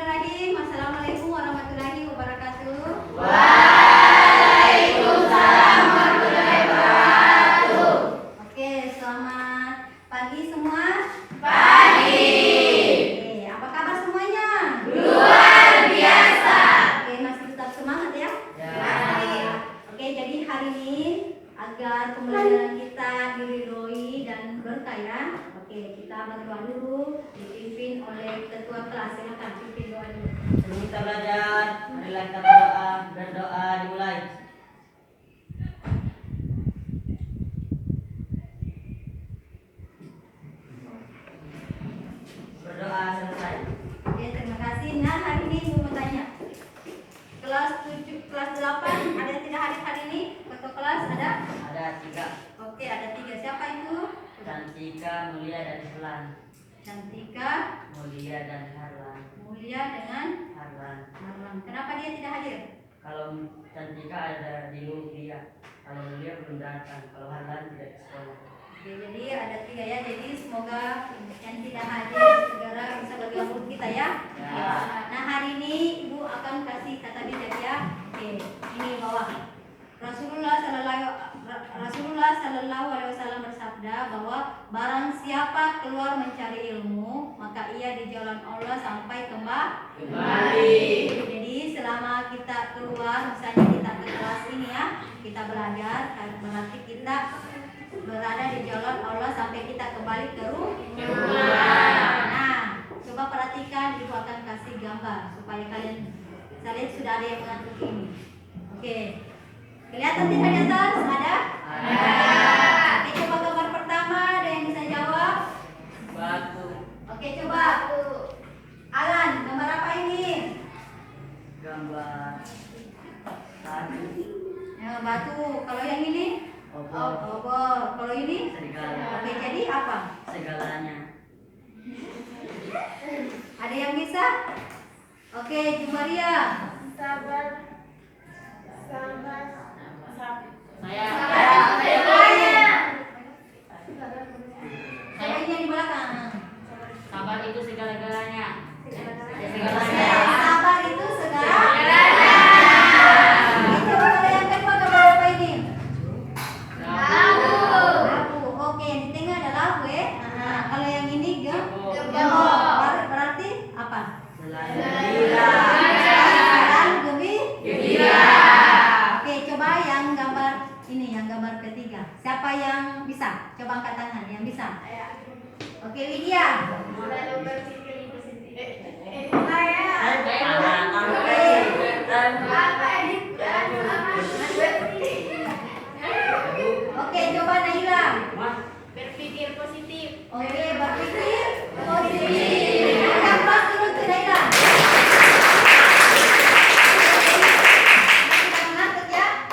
Bismillahirrahmanirrahim. Assalamualaikum warahmatullahi wabarakatuh. Waalaikumsalam warahmatullahi wabarakatuh. Oke, selamat pagi semua. Pagi. Oke, apa kabar semuanya? Luar biasa. Oke, masih tetap semangat ya? Ya. Oke, jadi hari ini agar pembelajaran kita diridhoi dan berkah ya. Oke, kita berdoa dulu dipimpin oleh ketua kelas. Silakan pimpin doa dulu. Sebelum kita belajar, marilah kita berdoa dan doa dimulai. Berdoa selesai. Oke, terima kasih. Nah, hari ini Ibu mau tanya. Kelas 7, kelas 8 ada yang tidak hadir hari ini? Ketua kelas ada? Ada 3. Oke, ada 3. Siapa itu? Cantika, Mulia, dan Harlan. Cantika, Mulia dan Harlan. Mulia dengan Harlan. Marwan. Kenapa dia tidak hadir? Kalau Cantika ada di Lulia. Kalau Mulia belum datang. Kalau Harlan tidak di sekolah. Oke, jadi ada 3 ya. Jadi semoga yang tidak hadir segera bisa bergabung kita ya. Ya. Nah, hari ini Ibu akan kasih kata bijak ya. Oke, ini bawah. Rasulullah Sallallahu Alaihi Wasallam bersabda bahwa barang siapa keluar mencari ilmu, maka ia di jalan Allah sampai kembali. Jadi selama kita keluar, misalnya kita ke kelas ini ya, kita belajar, berarti kita berada di jalan Allah sampai kita kembali ke rumah. Nah, coba perhatikan, Ibu akan kasih gambar supaya kalian bisa lihat sudah ada yang mengantuk ini. Oke. Kelihatan tidak di atas? Ada? Oke, coba gambar pertama, ada yang bisa jawab? Batu. Oke, coba. Alan, gambar apa ini? Gambar tadi. Ya, batu. Kalau yang ini? Obor. Obor. Kalau ini? Segala. Oke, jadi apa? Segalanya. Ada yang bisa? Oke, Jumaria. Sabar. Saya ini di belakang. Sabar itu segala-galanya. Sabar itu segalanya. Itu kalau yang kedua gambar apa ini? Labu. Oke, yang di tengah ada labu ya. Nah, kalau yang ini gembok. Berarti apa? Dan gembira. Oke, coba yang gambar ini, yang gambar ketiga. Siapa yang bisa? Coba angkat tangan yang bisa. Oke, Widya. Oke, coba Naila. Berpikir positif. Oke, berpikir positif. Angkat kelas dulu tuh Naila. Sudah mengantuk ya?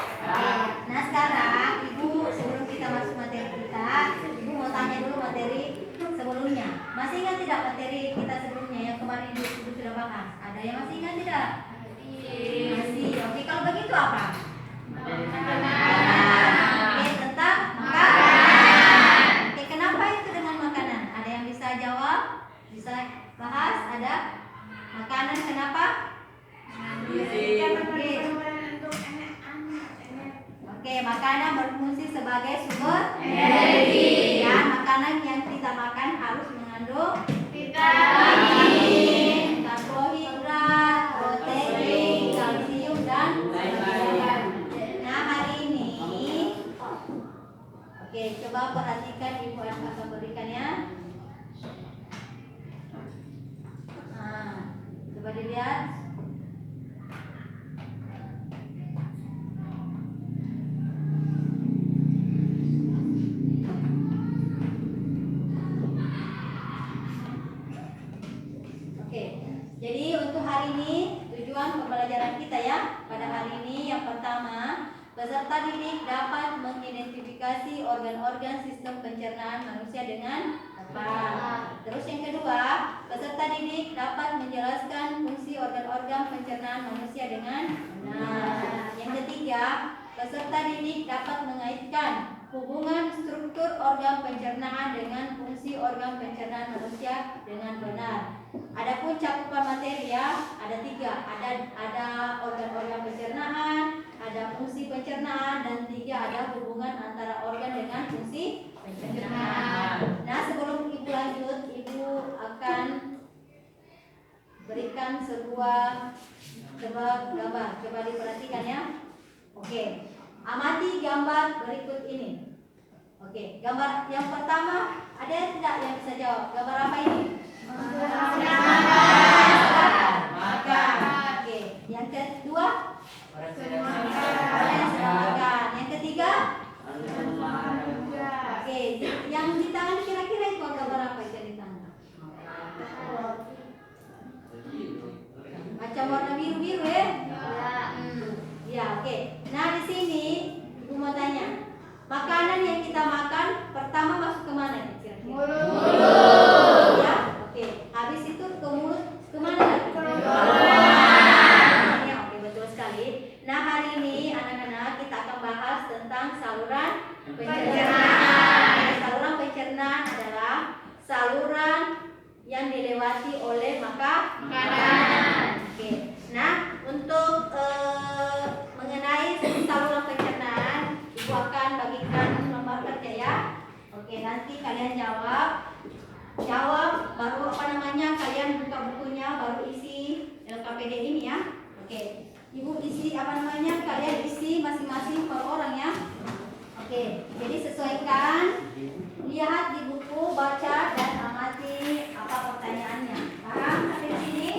Nah, sekarang Ibu sebelum kita masuk materi kita, Ibu mau tanya dulu materi sebelumnya. Masih ingat tidak materi kita sebelumnya yang kemarin Ibu sudah bahas? Ada yang masih ingat tidak? Masih. Oke, kalau begitu apa? Oke, tentang makanan. Oke, kenapa itu dengan makanan? Ada yang bisa jawab? Bisa bahas? Ada? Makanan kenapa? Oke, makanan berfungsi sebagai sumber energi. Ya, makanan yang kita makan harus mengandung vitamin, karbohidrat, protein, kalsium dan sebagainya. Nah, hari ini oke, coba perhatikan Ibu yang akan berikan ya. Nah, coba dilihat. Oke, jadi untuk hari ini tujuan pembelajaran kita ya pada hari ini yang pertama, peserta didik dapat mengidentifikasi organ-organ sistem pencernaan manusia dengan tepat. Terus yang kedua, peserta didik dapat menjelaskan fungsi organ-organ pencernaan manusia dengan benar. Yang ketiga, peserta didik dapat mengaitkan hubungan struktur organ pencernaan dengan fungsi organ pencernaan manusia dengan benar. Adapun cakupan materi ya, ada 3. Ada organ-organ pencernaan, ada fungsi pencernaan, dan 3 ada hubungan antara organ dengan fungsi pencernaan. Nah, sebelum Ibu lanjut, Ibu akan berikan sebuah gambar. Coba diperhatikan ya. Oke. Amati gambar berikut ini. Oke, gambar yang pertama ada tidak yang bisa jawab? Gambar apa ini? Makan. Oke, yang kedua? Orang yang sedang makan. Yang ketiga? Oke, yang di tangan kira-kira itu gambar apa itu di tangan? Macam warna biru-biru ya? Ya, oke. Nah, di sini Ibu mau tanya. Makanan yang kita makan pertama masuk ke mana kira-kira? Mulut. Ya, oke. Habis itu ke mulut kemana lagi? Ya, oke, betul sekali. Nah, hari ini anak-anak kita akan bahas tentang saluran pencernaan. Saluran pencernaan adalah saluran yang dilewati oleh makanan. Oke. Nah, untuk mengenai saluran pencernaan, Ibu akan bagikan lembar kerja ya. Oke, nanti kalian jawab baru kalian buka bukunya, baru isi LKPD ini ya. Oke, Ibu isi kalian isi masing-masing per orang ya. Oke, jadi sesuaikan, lihat di buku, baca dan amati apa pertanyaannya. Paham sampai sini?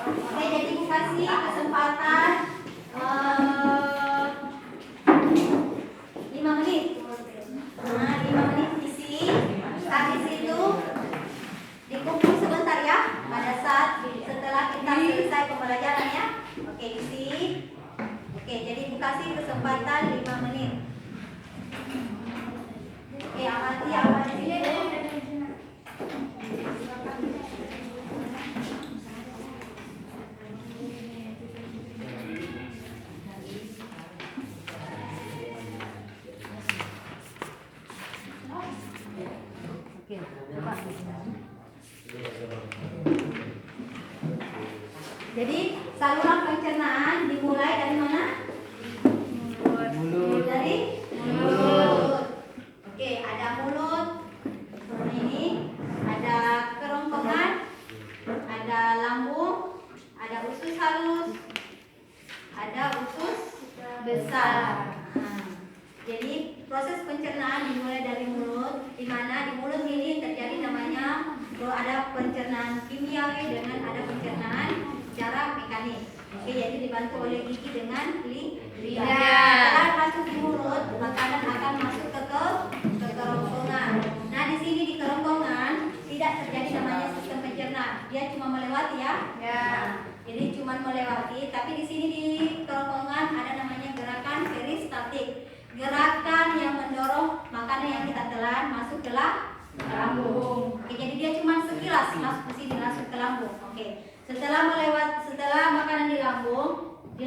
Oke, jadi Ibu kasih kesempatan 5 menit. Nah, 5 menit isi. Habis itu dikumpul sebentar ya. Pada saat setelah kita selesai pembelajaran ya. Oke, isi. Oke, jadi Ibu kasih kesempatan 5 menit. Oke, amati apa di sini. Jadi saluran pencernaan dimulai dari mana? Mulut. Dari mulut. Oke, ada mulut. Ini ada kerongkongan, ada lambung, ada usus halus, ada usus besar. Nah, jadi proses pencernaan dimulai dari mulut, di mana di mulut ini terjadi namanya ada pencernaan kimiawi dengan ada pencernaan secara mekanik. Oke, jadi dibantu oleh gigi dengan lidah. Setelah masuk di mulut, makanan akan masuk ke kerongkongan. Nah, di sini di kerongkongan tidak terjadi namanya sistem pencernaan. Dia cuma melewati ya. Nah, jadi cuma melewati, tapi di sini di kerongkongan ada namanya gerakan peristatik. Gerakan yang mendorong makanan yang kita telan masuk ke lambung. Oke, jadi dia cuma sekilas masuk ke sini langsung ke lambung. Oke. Setelah makanan di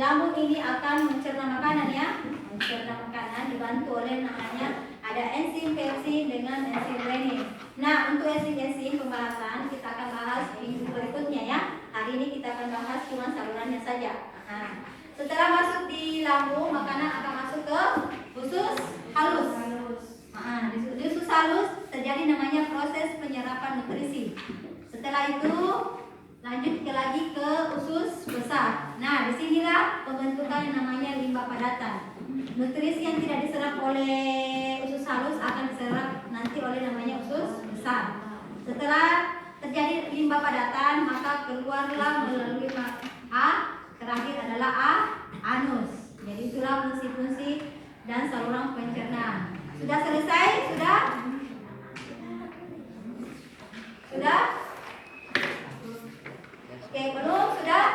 lambung ini akan mencerna makanan ya. Mencerna makanan dibantu oleh namanya ada enzim pepsin dengan enzim renin. Nah, untuk enzim pembahasan kita akan bahas minggu berikutnya ya. Hari ini kita akan bahas cuma salurannya saja. Nah, setelah masuk di lambung, makanan akan masuk ke usus halus. Nah, di usus halus terjadi namanya proses penyerapan nutrisi. Setelah itu lanjut lagi ke usus besar. Nah, disinilah pembentukan yang namanya limbah padatan. Nutrisi yang tidak diserap oleh usus halus akan diserap nanti oleh namanya usus besar. Setelah terjadi limbah padatan, maka keluarlah melalui terakhir adalah anus. Jadi itulah fungsi-fungsi dan saluran pencernaan. Sudah selesai? Sudah? Oke, belum? Sudah?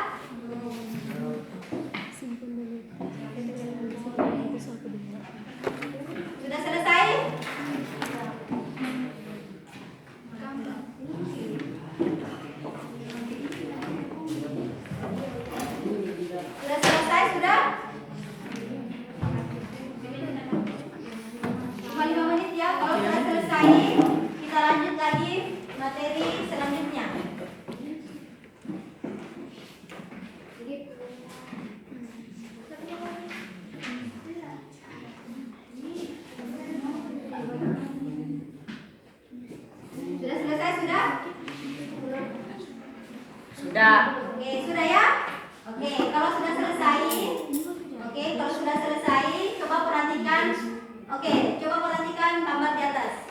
Oke, coba perhatikan gambar di atas.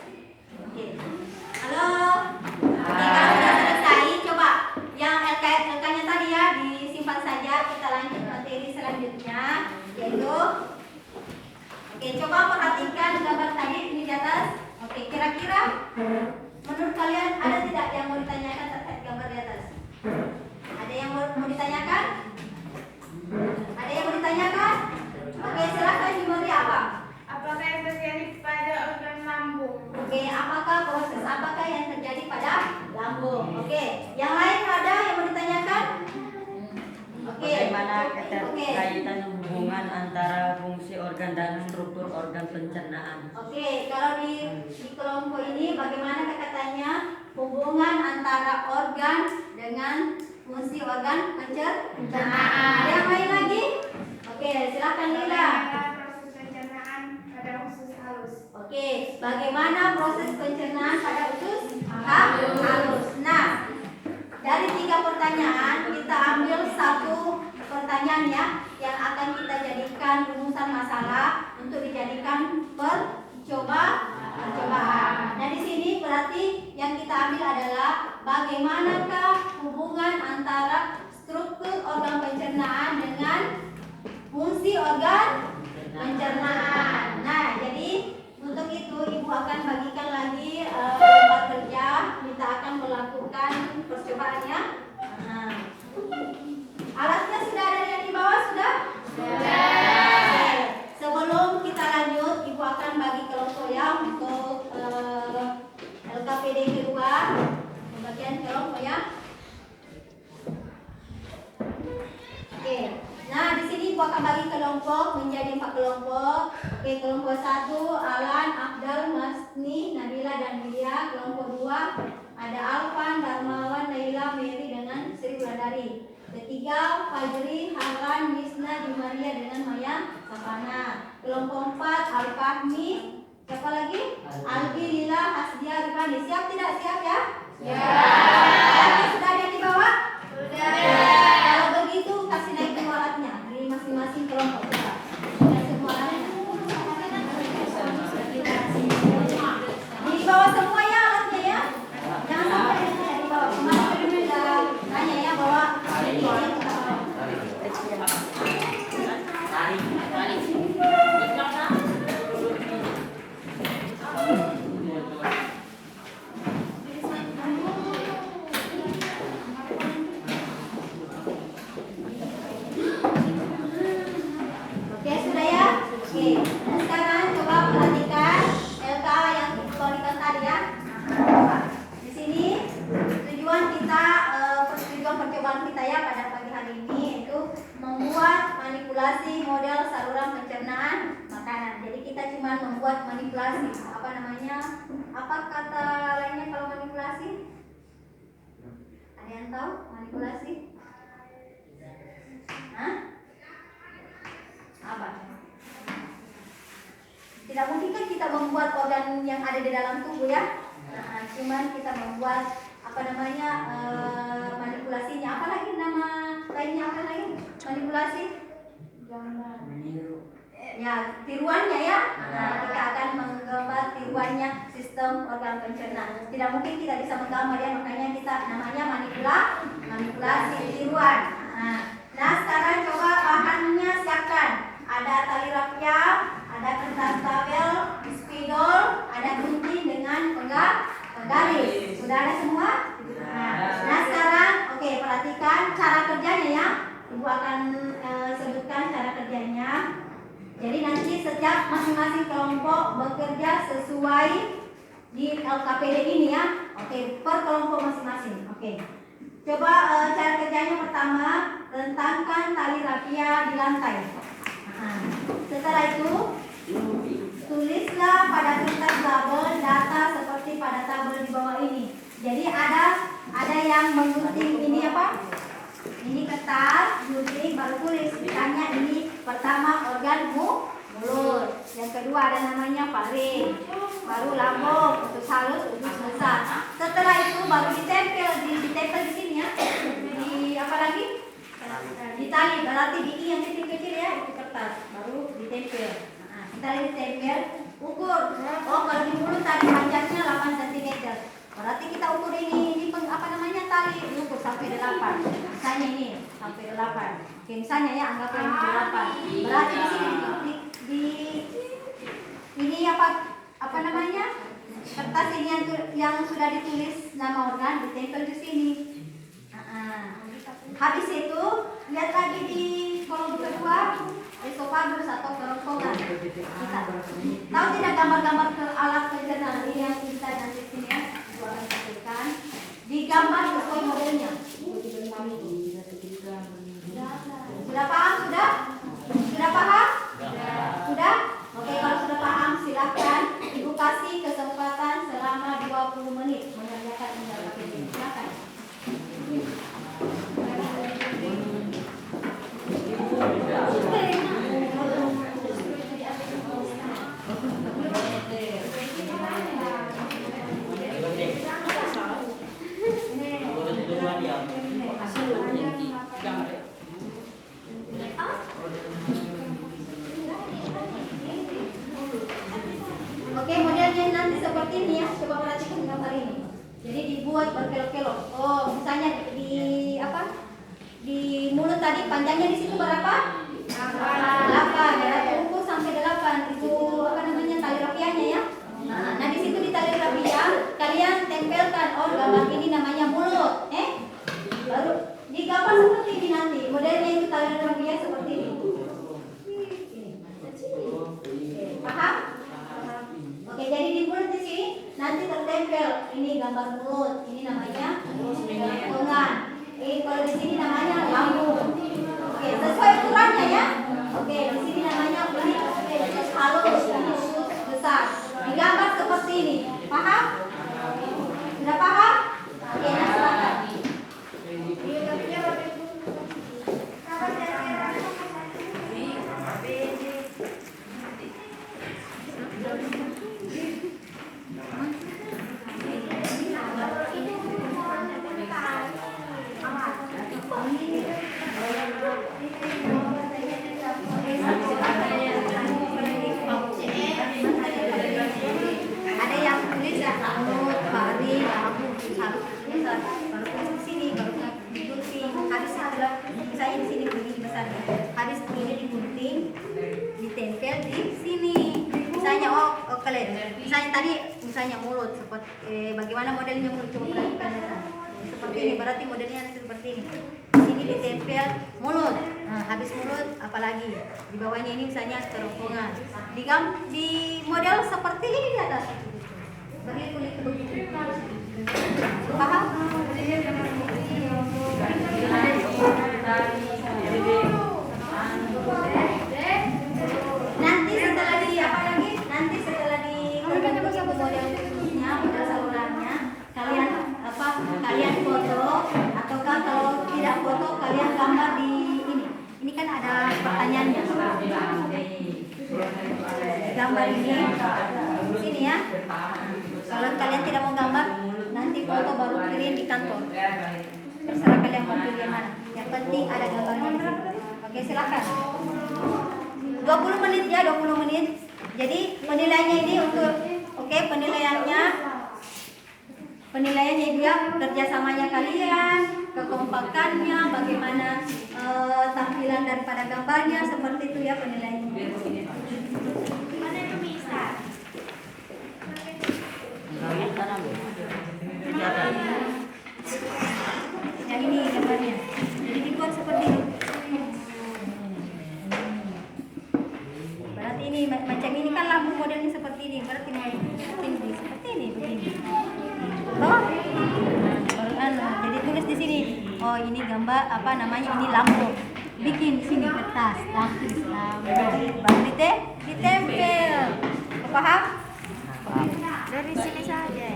Oke. Halo. Oke, kalau sudah selesai, coba yang LK-nya tadi ya disimpan saja. Kita lanjut materi selanjutnya, yaitu oke, coba perhatikan gambar tadi ini di atas. Oke, kira-kira menurut kalian ada tidak yang mau ditanyakan terkait gambar di atas? Ada yang mau ditanyakan? Ada yang mau ditanyakan? Oke, silakan Jumori, apa? Apakah yang terjadi pada organ lambung? Oke, apakah yang terjadi pada lambung? Oke, yang lain ada yang mau ditanyakan? Oke. Bagaimana Oke. keterkaitan hubungan antara fungsi organ dan struktur organ pencernaan? Oke, kalau di kelompok ini bagaimana kata-katanya hubungan antara organ dengan fungsi organ pencernaan? Ada yang lain lagi? Oke, silakan Lila. Bagaimana proses pencernaan pada usus halus? Oke, bagaimana proses pencernaan pada usus halus? Nah, dari 3 pertanyaan kita ambil 1 pertanyaan ya yang akan kita jadikan rumusan masalah untuk dijadikan percobaan. Nah, di sini berarti yang kita ambil adalah bagaimanakah hubungan antara struktur organ pencernaan dengan fungsi organ pencernaan. Nah, jadi untuk itu Ibu akan bagikan lagi tempat kerja. Kita akan melakukan percobaannya. Nah, alatnya sudah ada yang di bawah sudah? Oke. Sebelum kita lanjut, Ibu akan bagi kelompok ya untuk LKPD kedua, pembagian kelompok ya. Oke. Nah, di sini Ibu akan bagi kelompok menjadi 4 kelompok. Oke, kelompok 1 Alan, Abdal, Masni, Nabila dan Widya. Kelompok 2 ada Alvan, Darmawan, Laila, Mary dengan Sri Wulandari. Ketiga Fajri, Harlan, Wisna, Jumaria dengan Maya, Sapana. Kelompok 4 Al-Fahmi, siapa lagi? Albi, Lila, Hasdia, Rifani. Siap tidak? Siap ya? Siap. Sudah ada di bawah? Sudah. Kalau begitu kasih naik dulu alatnya di masing-masing kelompok kita. Dan semua alatnya. Di bawah semua ya alatnya ya. Jangan sampai di bawah. Kemarin sudah tanya ya bahwa oke, sudah ya? Oke. Nah, sekarang coba perhatikan LK yang dikeluarkan tadi ya. Di sini tujuan kita tujuan percobaan kita ya pada pagi hari ini yaitu membuat manipulasi model saluran pencernaan makanan. Jadi kita cuma membuat manipulasi. Apa namanya? Apa kata lainnya kalau manipulasi? Ada yang tahu manipulasi? Hah? Apa? Tidak mungkin kan kita membuat organ yang ada di dalam tubuh ya. Nah, cuman kita membuat apa namanya manipulasinya. Apa lagi nama lainnya? Apa lagi manipulasi? Ya, tiruannya ya. Nah, kita akan menggambar tiruannya sistem organ pencernaan. Tidak mungkin kita bisa menggambar ya, makanya kita namanya manipulasi tiruan. Nah, sekarang coba bahannya siapkan. Ada tali rafia, ada kertas tabel, spidol, ada gunting dengan penggaris. Sudah ada semua? Nah, sekarang oke, perhatikan cara kerjanya ya. Ibu akan sebutkan cara kerjanya. Jadi nanti setiap masing-masing kelompok bekerja sesuai di LKPD ini ya. Oke, per kelompok masing-masing. Oke. Coba cara kerjanya pertama, rentangkan tali rafia di lantai. Setelah itu tulislah pada kertas tabel data seperti pada tabel di bawah ini. Jadi ada yang menggunting ini apa? Ini kertas, gunting, baru tulis. Misalnya ini pertama organ mulut. Yang kedua ada namanya faring. Baru lambung, usus halus, usus besar. Setelah itu baru ditempel di sini ya. Di apa lagi? Di tali. Berarti di yang kecil-kecil ya, itu kertas. Baru ditempel. Nah, kita ditempel. Ukur. Oh, kalau di mulut tadi panjangnya 8 cm. Berarti kita ukur ini apa namanya tali diukur sampai 8. Misalnya ini sampai 8. Oke, misalnya ya anggaplah ini 8. Berarti di sini di ini apa namanya? Kertas ini yang sudah ditulis nama organ ditempel di sini. Habis itu lihat lagi di kolom kedua esofagus atau kerongkongan. Kita tahu tidak gambar-gambar ke alat pencernaan ini yang kita nanti sini ya akan sampaikan digambar sesuai modelnya. Sudah paham sudah? Sudah paham? Sudah? Oke, kalau sudah paham silakan Ibu kasih kesempatan selama 20 menit mengerjakan ini. Silakan. Oke, modelnya nanti seperti ini ya. Coba perhatikan gambar ini. Jadi dibuat berkelok-kelok. Oh, misalnya di mulut tadi panjangnya di situ berapa? 8. Berarti ukur sampai 8. Itu apa namanya tali rapiannya ya. Nah di situ di tali rapian kalian tempelkan. Oh, gambar ini namanya mulut. Baru digambar seperti ini nanti. Modelnya itu tali rapian seperti ini. Paham? Oke, jadi di mulut di sini nanti tertempel ini gambar mulut. Ini namanya kerongkongan. Kalau di sini namanya lambung. Oke, sesuai ukurannya ya. Oke, di sini namanya usus halus, usus besar. Digambar seperti ini. Paham? Sudah paham? Oke, nah silakan. Ada yang tulis ya mulut, bari, lambung, baru tulis di sini, baru digunting. Habis setelah misalnya di sini begini besarnya. Habis ini digunting, ditempel di sini. Misalnya kalian, misalnya tadi misalnya mulut seperti bagaimana modelnya mulut coba perhatikan ya. Seperti ini, berarti modelnya seperti ini. Di sini ditempel mulut. Nah, habis mulut apalagi di bawahnya ini misalnya kerongkongan. Di model seperti ini di atas. Berlilit-lilit begitu. Paham? Nanti setelah di apa lagi? Nanti setelah di model khususnya, model salurannya, kalian foto ataukah kalau tidak foto kalian gambar di ini. Ini kan ada pertanyaannya. Gambar ini di sini ya. Kalau kalian tidak mau gambar, nanti foto baru kirim di kantor. Terserah kalian mau pilih yang mana. Yang penting ada gambarnya. Oke, silakan. 20 menit ya, 20 menit. Jadi penilaiannya ini untuk penilaiannya dia kerjasamanya kalian, kekompakannya, bagaimana tampilan daripada gambarnya, seperti itu ya penilaiannya. Mana itu bisa? Yang ini gambarnya. Jadi dibuat seperti ini. Berarti ini macam ini kan lambung modelnya seperti ini. Berarti seperti ini begini. Bawah. Jadi tulis di sini. Oh, ini gambar apa namanya? Ini lambung. Bikin di sini kertas. Tulis lambung. Baru ditempel. Paham? Dari sini saja.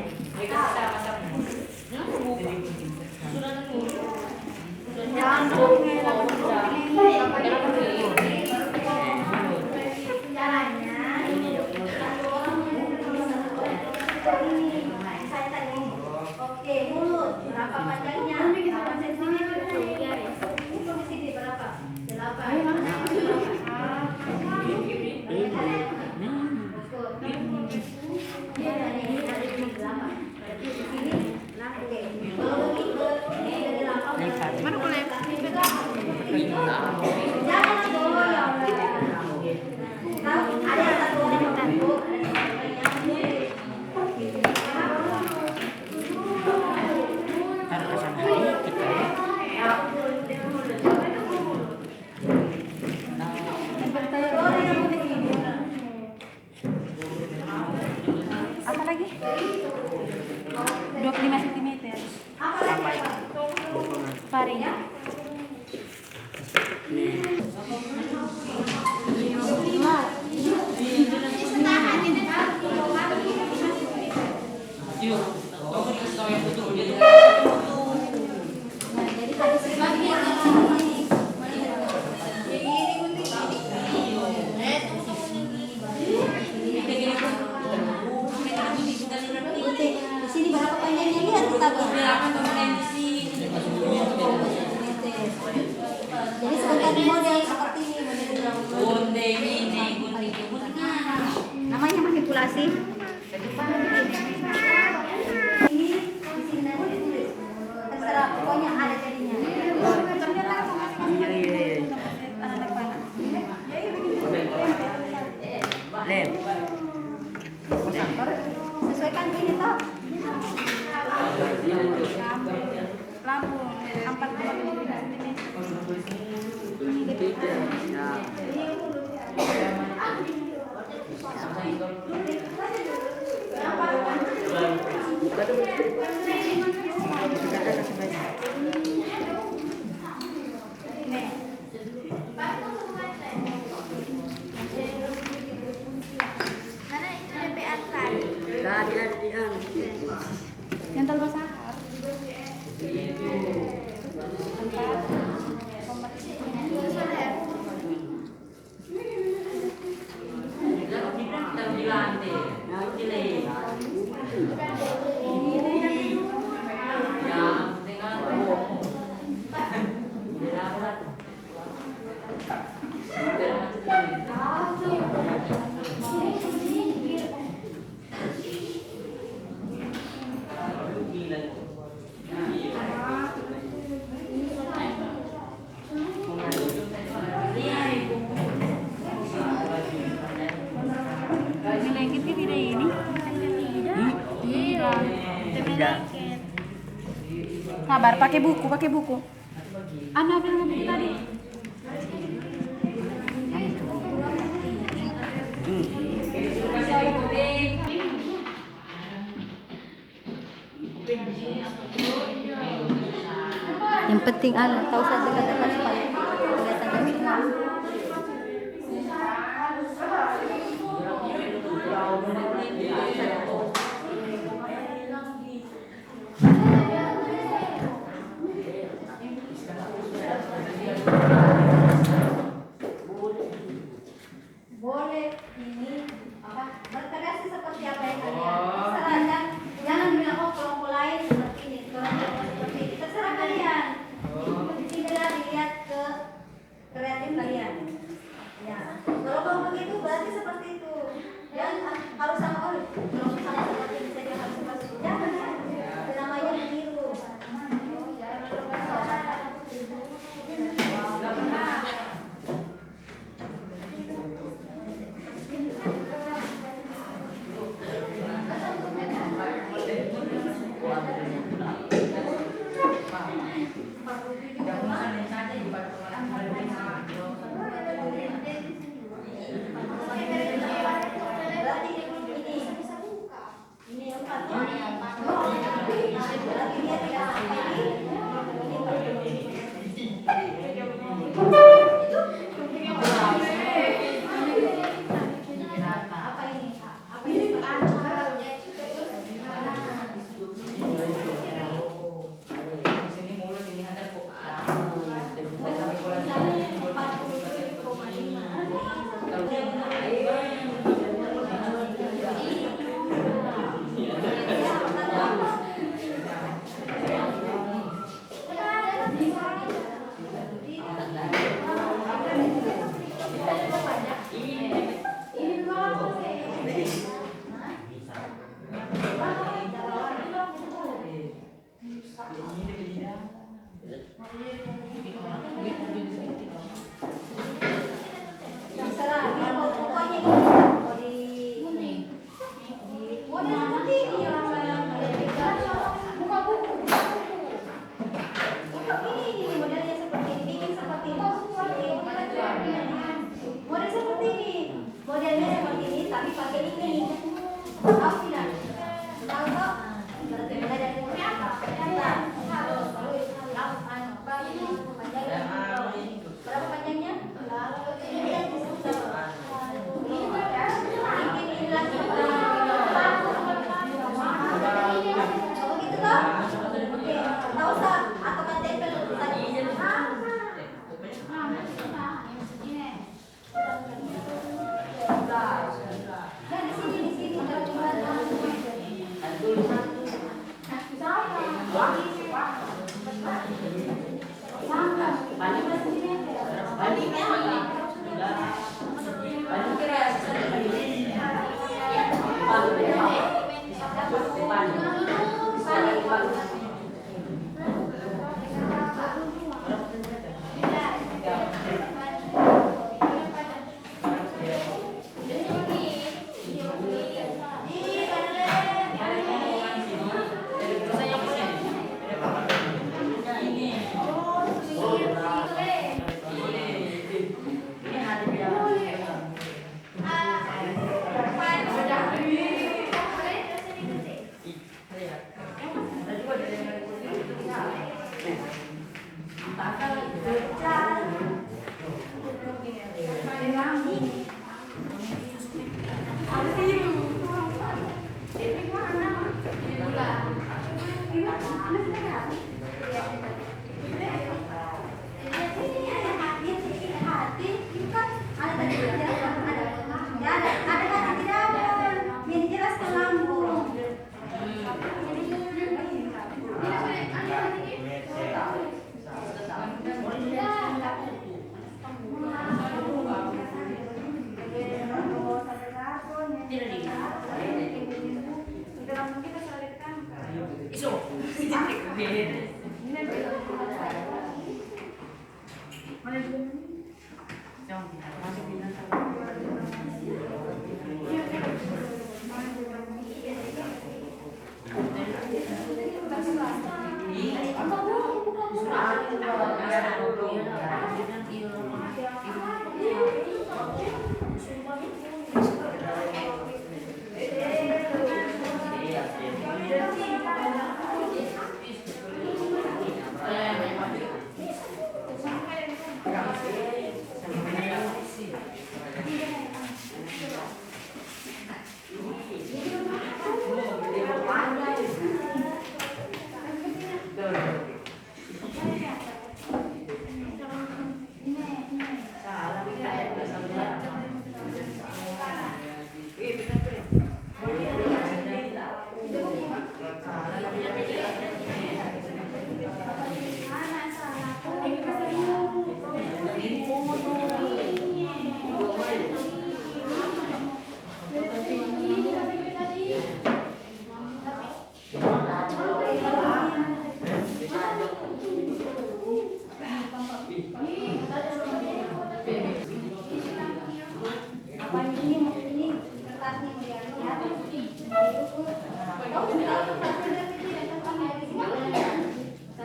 Oke, mulut berapa panjangnya? Ukur di sini berapa? 8. cm. Paring. Jadi habis lagi di sini berapa panjangnya lihat kita jadi sebentar model seperti ini namanya manipulasi ini di sini nanti ditulis terserah pokoknya ada jadinya Lem. sesuaikan ini toh Lambung 4,5 yang terbesar. Lengket ke tidak ini? Iya. Tidak. Sabar, pakai buku. Anu apa nama buku tadi? yang penting tahu saja kata-kata supaya kelihatan semua boleh ini apa berkreasi seperti apa yang kalian terserah kan jangan bilang oh kelompok lain seperti ini kelompok seperti ini terserah kalian tinggal dilihat ke kreatif kalian ya kalau kelompok itu berarti seperti itu dan harus sama kelompok sama seperti ini saja harus seperti itu jangan ya itu namanya meniru Nah, di sini ada tulisan. Ada tulisan.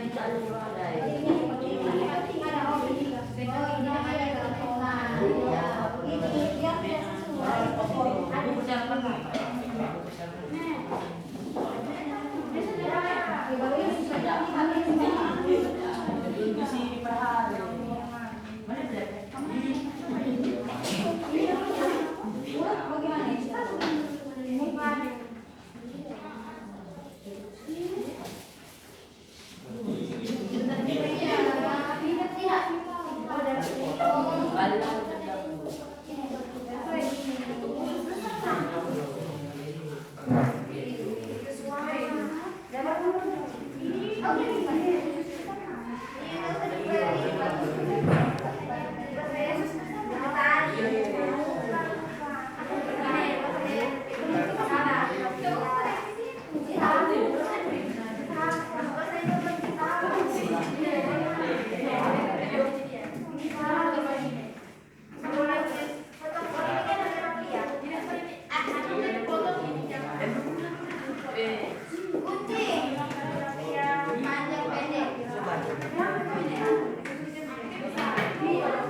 Saya